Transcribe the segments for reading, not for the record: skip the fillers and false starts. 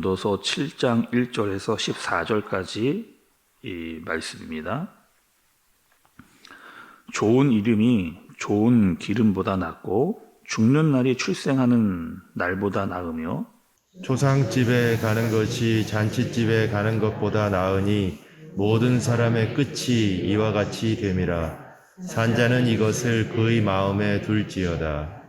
고린도서 7장 1절에서 14절까지 이 말씀입니다. 좋은 이름이 좋은 기름보다 낫고 죽는 날이 출생하는 날보다 나으며 초상집에 가는 것이 잔치집에 가는 것보다 나으니 모든 사람의 끝이 이와 같이 됨이라. 산자는 이것을 그의 마음에 둘지어다.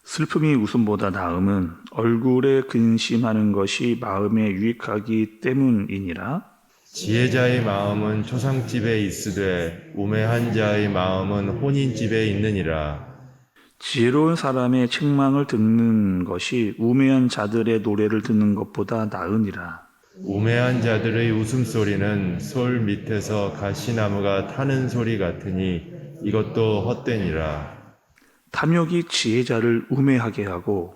슬픔이 웃음보다 나음은 얼굴에 근심하는 것이 마음에 유익하기 때문이니라. 지혜자의 마음은 초상집에 있으되 우매한 자의 마음은 혼인집에 있느니라. 지혜로운 사람의 책망을 듣는 것이 우매한 자들의 노래를 듣는 것보다 나으니라. 우매한 자들의 웃음소리는 솔 밑에서 가시나무가 타는 소리 같으니 이것도 헛되니라. 탐욕이 지혜자를 우매하게 하고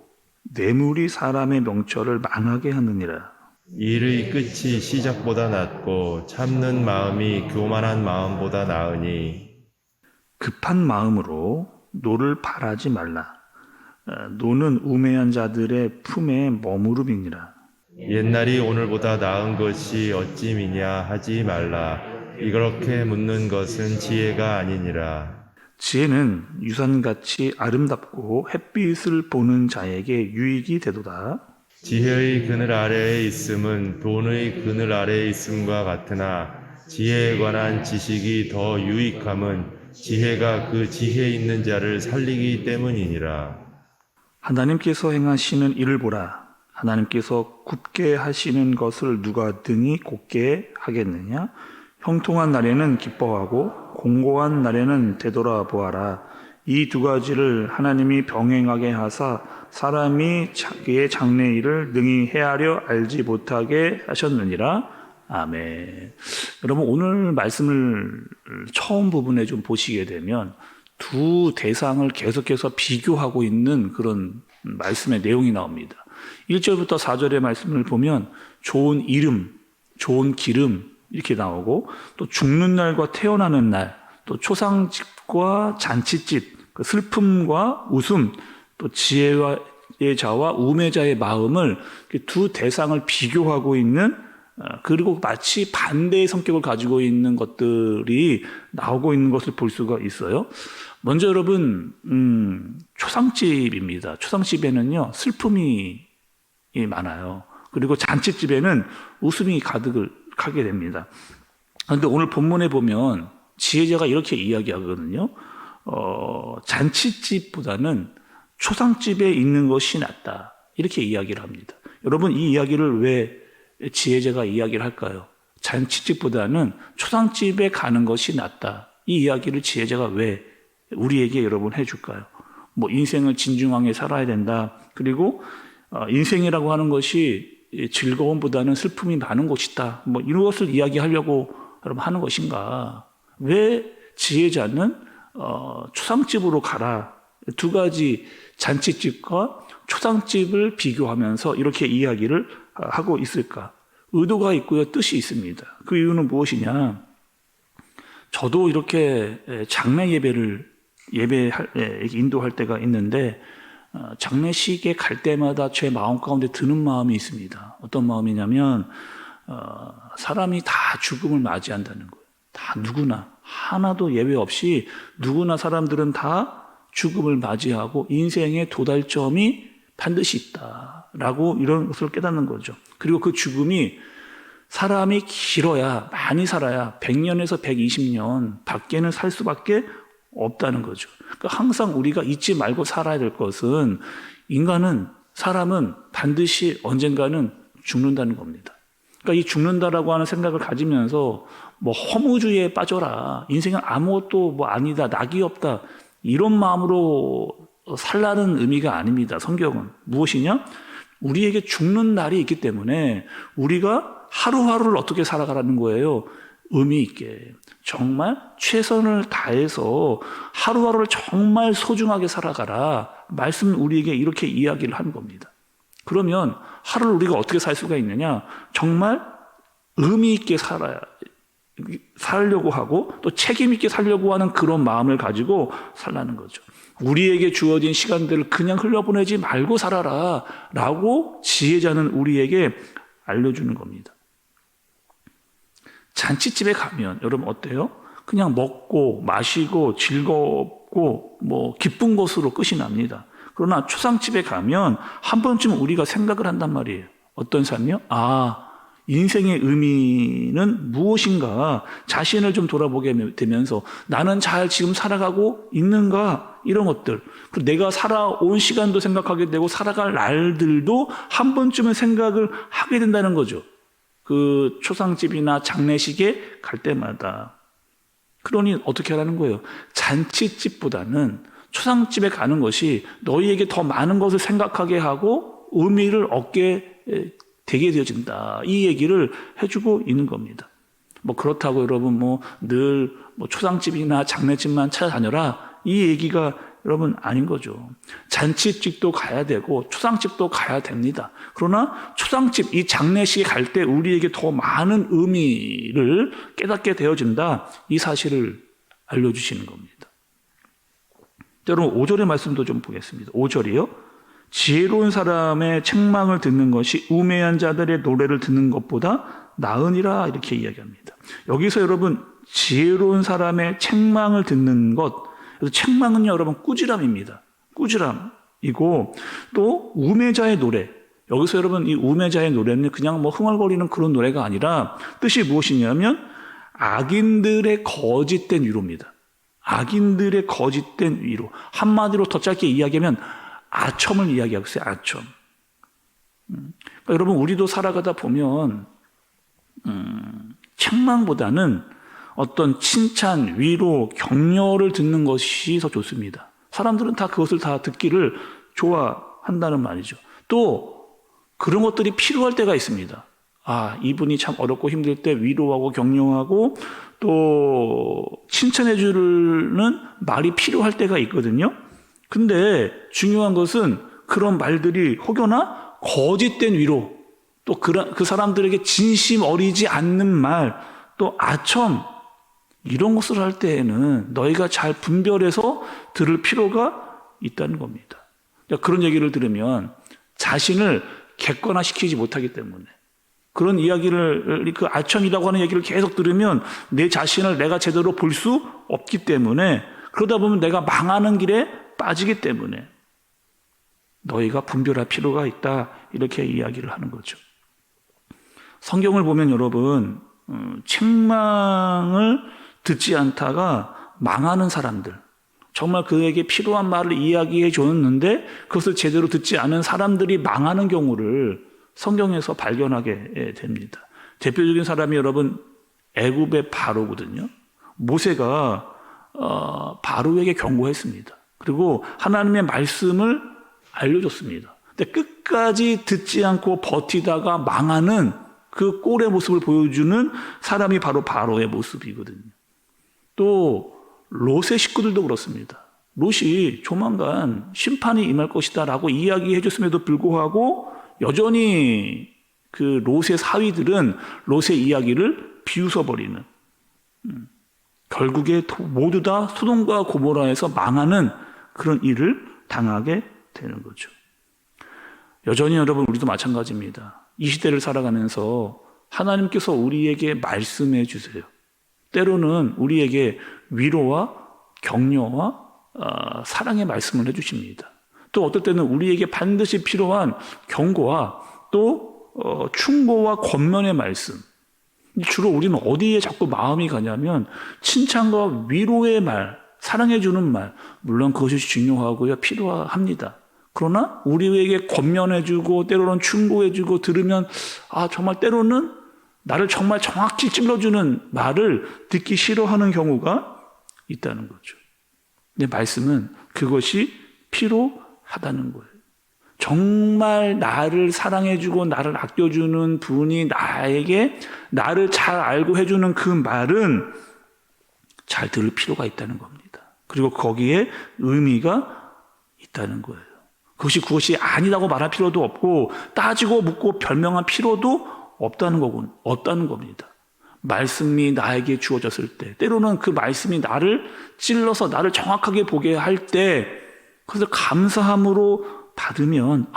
뇌물이 사람의 명철을 망하게 하느니라. 일의 끝이 시작보다 낫고 참는 마음이 교만한 마음보다 나으니 급한 마음으로 노를 바라지 말라. 노는 우매한 자들의 품에 머무름이니라. 옛날이 오늘보다 나은 것이 어찌미냐 하지 말라. 이렇게 묻는 것은 지혜가 아니니라. 지혜는 유산같이 아름답고 햇빛을 보는 자에게 유익이 되도다. 지혜의 그늘 아래에 있음은 돈의 그늘 아래에 있음과 같으나 지혜에 관한 지식이 더 유익함은 지혜가 그 지혜 있는 자를 살리기 때문이니라. 하나님께서 행하시는 일을 보라. 하나님께서 굽게 하시는 것을 누가 등이 곧게 하겠느냐? 형통한 날에는 기뻐하고 공고한 날에는 되돌아보아라. 이 두 가지를 하나님이 병행하게 하사 사람이 자기의 장래일을 능히 헤아려 알지 못하게 하셨느니라. 아멘. 여러분, 오늘 말씀을 처음 부분에 좀 보시게 되면 두 대상을 계속해서 비교하고 있는 그런 말씀의 내용이 나옵니다. 1절부터 4절의 말씀을 보면 좋은 이름, 좋은 기름 이렇게 나오고, 또 죽는 날과 태어나는 날, 또 초상집과 잔치집, 슬픔과 웃음, 또 지혜의 자와 우매자의 마음을 두 대상을 비교하고 있는, 그리고 마치 반대의 성격을 가지고 있는 것들이 나오고 있는 것을 볼 수가 있어요. 먼저 여러분, 초상집입니다. 초상집에는요, 슬픔이 많아요. 그리고 잔치집에는 웃음이 가득을 하게 됩니다. 그런데 오늘 본문에 보면 지혜자가 이렇게 이야기하거든요. 잔치집보다는 초상집에 있는 것이 낫다. 이렇게 이야기를 합니다. 여러분, 이 이야기를 왜 지혜자가 이야기를 할까요? 잔치집보다는 초상집에 가는 것이 낫다. 이 이야기를 지혜자가 왜 우리에게 여러분 해줄까요? 뭐 인생을 진중하게 살아야 된다. 그리고 인생이라고 하는 것이 즐거움보다는 슬픔이 많은 것이다. 뭐 이런 것을 이야기하려고 여러분 하는 것인가? 왜 지혜자는 초상집으로 가라. 두 가지 잔치집과 초상집을 비교하면서 이렇게 이야기를 하고 있을까? 의도가 있고요, 뜻이 있습니다. 그 이유는 무엇이냐? 저도 이렇게 장례 예배를 인도할 때가 있는데, 장례식에 갈 때마다 제 마음 가운데 드는 마음이 있습니다. 어떤 마음이냐면, 사람이 다 죽음을 맞이한다는 거예요. 다 누구나, 하나도 예외 없이 누구나 사람들은 다 죽음을 맞이하고 인생의 도달점이 반드시 있다라고 이런 것을 깨닫는 거죠. 그리고 그 죽음이 사람이 길어야, 많이 살아야 100년에서 120년 밖에는 살 수밖에 없다는 거죠. 그러니까 항상 우리가 잊지 말고 살아야 될 것은 사람은 반드시 언젠가는 죽는다는 겁니다. 그러니까 이 죽는다라고 하는 생각을 가지면서 뭐 허무주의에 빠져라, 인생은 아무것도 뭐 아니다, 낙이 없다, 이런 마음으로 살라는 의미가 아닙니다. 성경은 무엇이냐? 우리에게 죽는 날이 있기 때문에 우리가 하루하루를 어떻게 살아가라는 거예요. 의미 있게 정말 최선을 다해서 하루하루를 정말 소중하게 살아가라. 말씀은 우리에게 이렇게 이야기를 하는 겁니다. 그러면 하루를 우리가 어떻게 살 수가 있느냐? 정말 의미 있게 살려고 하고 또 책임 있게 살려고 하는 그런 마음을 가지고 살라는 거죠. 우리에게 주어진 시간들을 그냥 흘려보내지 말고 살아라 라고 지혜자는 우리에게 알려주는 겁니다. 잔치집에 가면 여러분 어때요? 그냥 먹고 마시고 즐겁고 뭐 기쁜 것으로 끝이 납니다. 그러나 초상집에 가면 한 번쯤 우리가 생각을 한단 말이에요. 어떤 삶이요? 인생의 의미는 무엇인가 자신을 좀 돌아보게 되면서 나는 잘 지금 살아가고 있는가 이런 것들, 그리고 내가 살아온 시간도 생각하게 되고 살아갈 날들도 한 번쯤은 생각을 하게 된다는 거죠. 그 초상집이나 장례식에 갈 때마다. 그러니 어떻게 하라는 거예요? 잔치집보다는 초상집에 가는 것이 너희에게 더 많은 것을 생각하게 하고 의미를 얻게 되게 되어진다. 이 얘기를 해주고 있는 겁니다. 뭐 그렇다고 여러분 늘 초상집이나 장례집만 찾아다녀라. 이 얘기가 여러분 아닌 거죠. 잔치집도 가야 되고 초상집도 가야 됩니다. 그러나 초상집, 이 장례식에 갈 때 우리에게 더 많은 의미를 깨닫게 되어진다. 이 사실을 알려주시는 겁니다. 여러분 5절의 말씀도 좀 보겠습니다. 5절이요. 지혜로운 사람의 책망을 듣는 것이 우매한 자들의 노래를 듣는 것보다 나으니라 이렇게 이야기합니다. 여기서 여러분 지혜로운 사람의 책망을 듣는 것, 그래서 책망은요 여러분 꾸지람입니다. 꾸지람이고 또 우매자의 노래, 여기서 여러분 이 우매자의 노래는 그냥 흥얼거리는 그런 노래가 아니라 뜻이 무엇이냐면 악인들의 거짓된 위로입니다. 악인들의 거짓된 위로. 한마디로 더 짧게 이야기하면 아첨을 이야기하고 있어요. 아첨. 그러니까 여러분 우리도 살아가다 보면 책망보다는 어떤 칭찬, 위로, 격려를 듣는 것이 더 좋습니다. 사람들은 다 그것을 다 듣기를 좋아한다는 말이죠. 또 그런 것들이 필요할 때가 있습니다. 이분이 참 어렵고 힘들 때 위로하고 격려하고 또 칭찬해 주는 말이 필요할 때가 있거든요. 근데 중요한 것은 그런 말들이 혹여나 거짓된 위로, 또 그 사람들에게 진심 어리지 않는 말, 또 아첨, 이런 것을 할 때에는 너희가 잘 분별해서 들을 필요가 있다는 겁니다. 그런 얘기를 들으면 자신을 객관화시키지 못하기 때문에, 그런 이야기를, 그 아첨이라고 하는 얘기를 계속 들으면 내 자신을 내가 제대로 볼 수 없기 때문에, 그러다 보면 내가 망하는 길에 빠지기 때문에 너희가 분별할 필요가 있다, 이렇게 이야기를 하는 거죠. 성경을 보면 여러분 책망을 듣지 않다가 망하는 사람들, 정말 그에게 필요한 말을 이야기해 줬는데 그것을 제대로 듣지 않은 사람들이 망하는 경우를 성경에서 발견하게 됩니다. 대표적인 사람이 여러분 애굽의 바로거든요. 모세가 바로에게 경고했습니다. 그리고 하나님의 말씀을 알려줬습니다. 근데 끝까지 듣지 않고 버티다가 망하는 그 꼴의 모습을 보여주는 사람이 바로 바로의 모습이거든요. 또 롯의 식구들도 그렇습니다. 롯이 조만간 심판이 임할 것이다 라고 이야기해 줬음에도 불구하고 여전히 그 롯의 사위들은 롯의 이야기를 비웃어버리는, 결국에 모두 다 소돔과 고모라에서 망하는 그런 일을 당하게 되는 거죠. 여전히 여러분 우리도 마찬가지입니다. 이 시대를 살아가면서 하나님께서 우리에게 말씀해 주세요. 때로는 우리에게 위로와 격려와 사랑의 말씀을 해주십니다. 또 어떨 때는 우리에게 반드시 필요한 경고와 또 충고와 권면의 말씀. 주로 우리는 어디에 자꾸 마음이 가냐면 칭찬과 위로의 말, 사랑해주는 말, 물론 그것이 중요하고요, 필요합니다. 그러나 우리에게 권면해주고 때로는 충고해주고 들으면 정말 때로는 나를 정말 정확히 찔러주는 말을 듣기 싫어하는 경우가 있다는 거죠. 근데 말씀은 그것이 필요하다는 거예요. 정말 나를 사랑해주고 나를 아껴주는 분이 나에게 나를 잘 알고 해주는 그 말은 잘 들을 필요가 있다는 겁니다. 그리고 거기에 의미가 있다는 거예요. 그것이 아니라고 말할 필요도 없고 따지고 묻고 변명할 필요도 없다는 겁니다. 말씀이 나에게 주어졌을 때, 때로는 그 말씀이 나를 찔러서 나를 정확하게 보게 할 때 그것을 감사함으로 받으면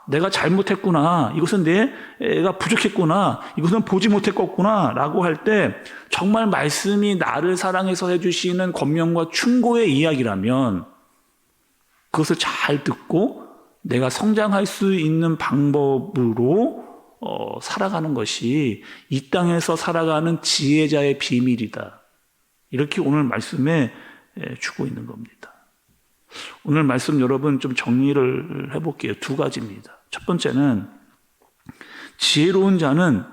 내가 잘못했구나, 이것은 내가 부족했구나, 이것은 보지 못했겠구나 라고 할 때 정말 말씀이 나를 사랑해서 해주시는 권면과 충고의 이야기라면 그것을 잘 듣고 내가 성장할 수 있는 방법으로 살아가는 것이 이 땅에서 살아가는 지혜자의 비밀이다. 이렇게 오늘 말씀에 주고 있는 겁니다. 오늘 말씀 여러분 좀 정리를 해볼게요. 두 가지입니다. 첫 번째는 지혜로운 자는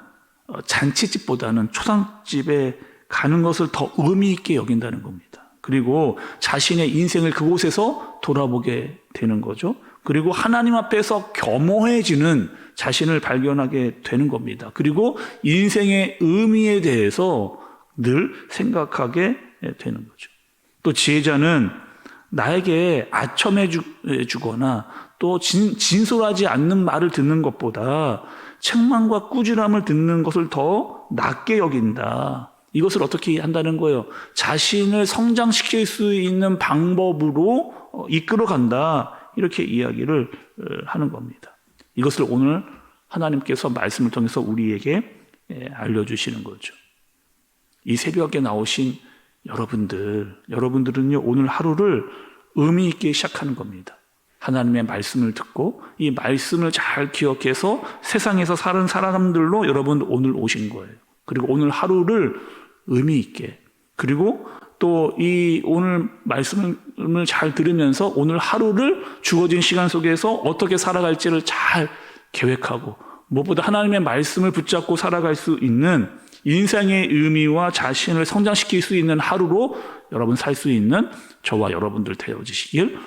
잔치집보다는 초상집에 가는 것을 더 의미 있게 여긴다는 겁니다. 그리고 자신의 인생을 그곳에서 돌아보게 되는 거죠. 그리고 하나님 앞에서 겸허해지는 자신을 발견하게 되는 겁니다. 그리고 인생의 의미에 대해서 늘 생각하게 되는 거죠. 또 지혜자는 나에게 아첨해 주거나 또 진솔하지 않는 말을 듣는 것보다 책망과 꾸지람을 듣는 것을 더 낫게 여긴다. 이것을 어떻게 한다는 거예요? 자신을 성장시킬 수 있는 방법으로 이끌어간다. 이렇게 이야기를 하는 겁니다. 이것을 오늘 하나님께서 말씀을 통해서 우리에게 알려주시는 거죠. 이 새벽에 나오신 여러분들은요, 오늘 하루를 의미 있게 시작하는 겁니다. 하나님의 말씀을 듣고 이 말씀을 잘 기억해서 세상에서 사는 사람들로 여러분 오늘 오신 거예요. 그리고 오늘 하루를 의미 있게, 그리고 또 이 오늘 말씀을 잘 들으면서 오늘 하루를 주어진 시간 속에서 어떻게 살아갈지를 잘 계획하고 무엇보다 하나님의 말씀을 붙잡고 살아갈 수 있는 인생의 의미와 자신을 성장시킬 수 있는 하루로 여러분 살 수 있는 저와 여러분들 되어지시길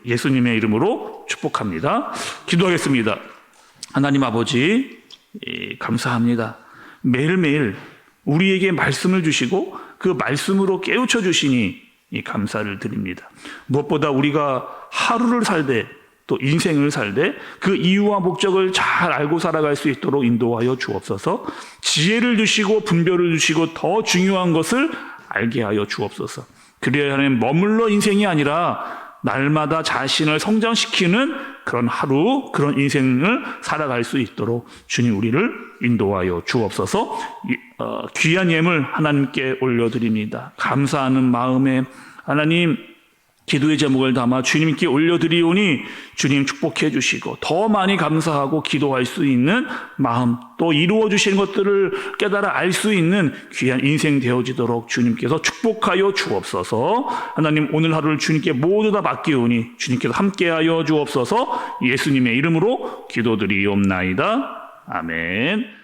예수님의 이름으로 축복합니다. 기도하겠습니다. 하나님 아버지, 감사합니다. 매일매일 우리에게 말씀을 주시고 그 말씀으로 깨우쳐 주시니 감사를 드립니다. 무엇보다 우리가 하루를 살되 또 인생을 살되 그 이유와 목적을 잘 알고 살아갈 수 있도록 인도하여 주옵소서. 지혜를 주시고 분별을 주시고 더 중요한 것을 알게 하여 주옵소서. 그래야 하는 머물러 인생이 아니라 날마다 자신을 성장시키는 그런 하루, 그런 인생을 살아갈 수 있도록 주님 우리를 인도하여 주옵소서. 귀한 예물 하나님께 올려드립니다. 감사하는 마음에 하나님 기도의 제목을 담아 주님께 올려드리오니 주님 축복해 주시고 더 많이 감사하고 기도할 수 있는 마음, 또 이루어 주신 것들을 깨달아 알 수 있는 귀한 인생 되어지도록 주님께서 축복하여 주옵소서. 하나님 오늘 하루를 주님께 모두 다 맡기오니 주님께서 함께하여 주옵소서. 예수님의 이름으로 기도드리옵나이다. 아멘.